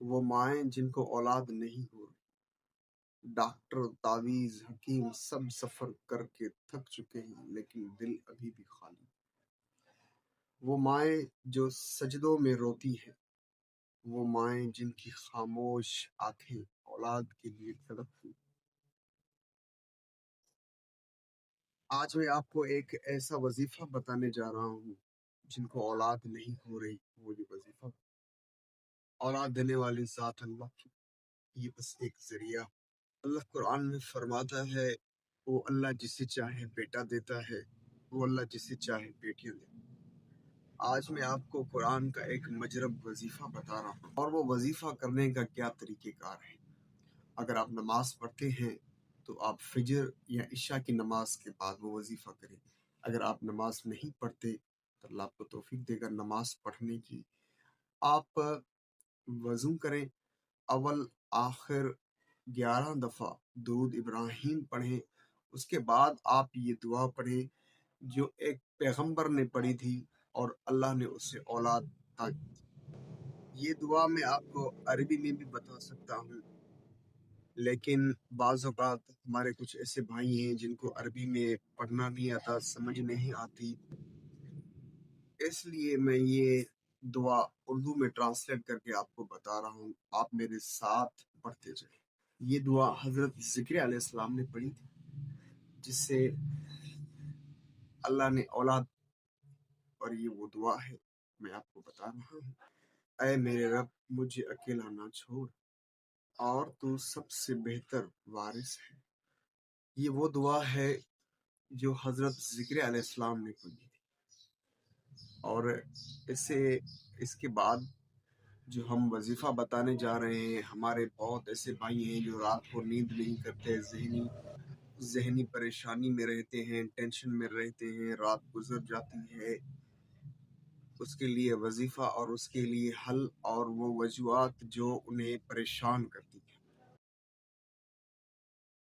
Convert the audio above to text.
وہ مائیں جن کو اولاد نہیں ہو رہی، ڈاکٹر تعویذ حکیم سب سفر کر کے تھک چکے ہیں لیکن دل ابھی بھی خالی۔ وہ مائیں جو سجدوں میں روتی ہیں، وہ مائیں جن کی خاموش آنکھیں اولاد کے لیے تڑپتی۔ آج میں آپ کو ایک ایسا وظیفہ بتانے جا رہا ہوں جن کو اولاد نہیں ہو رہی۔ وہ یہ وظیفہ اولاد دینے والی ذات اللہ کی، یہ بس ایک ذریعہ۔ اللہ قرآن میں فرماتا ہے وہ اللہ جسے چاہے بیٹا دیتا ہے، وہ اللہ جسے چاہے بیٹیاں دیتا ہے۔ آج میں آپ کو قرآن کا ایک مجرب وظیفہ بتا رہا ہوں، اور وہ وظیفہ کرنے کا کیا طریقہ کار ہے۔ اگر آپ نماز پڑھتے ہیں تو آپ فجر یا عشاء کی نماز کے بعد وہ وظیفہ کریں۔ اگر آپ نماز نہیں پڑھتے تو اللہ آپ کو توفیق دے گا نماز پڑھنے کی۔ آپ وضو کریں، اول آخر 11 دفعہ درود ابراہیم پڑھیں، اس کے بعد آپ یہ دعا پڑھیں جو ایک پیغمبر نے پڑھی تھی اور اللہ نے اس سے اولاد عطا کی۔ یہ دعا میں آپ کو عربی میں بھی بتا سکتا ہوں، لیکن بعض اوقات ہمارے کچھ ایسے بھائی ہیں جن کو عربی میں پڑھنا نہیں آتا، سمجھ نہیں آتی، اس لیے میں یہ دعا اردو میں ٹرانسلیٹ کر کے آپ کو بتا رہا ہوں، آپ میرے ساتھ پڑھتے جائیں۔ یہ دعا حضرت ذکر علیہ السلام نے پڑھی تھی، جس سے اللہ نے اولاد، اور یہ وہ دعا ہے میں آپ کو بتا رہا ہوں۔ اے میرے رب مجھے اکیلا نہ چھوڑ، اور تو سب سے بہتر وارث ہے۔ یہ وہ دعا ہے جو حضرت ذکر علیہ السلام نے پڑھی تھی، اور اس کے بعد جو ہم وظیفہ بتانے جا رہے ہیں، ہمارے بہت ایسے بھائی ہیں جو رات کو نیند نہیں کرتے، ذہنی پریشانی میں رہتے ہیں، ٹینشن میں رہتے ہیں، رات گزر جاتی ہے، اس کے لیے وظیفہ اور اس کے لیے حل اور وہ وجوہات جو انہیں پریشان کرتے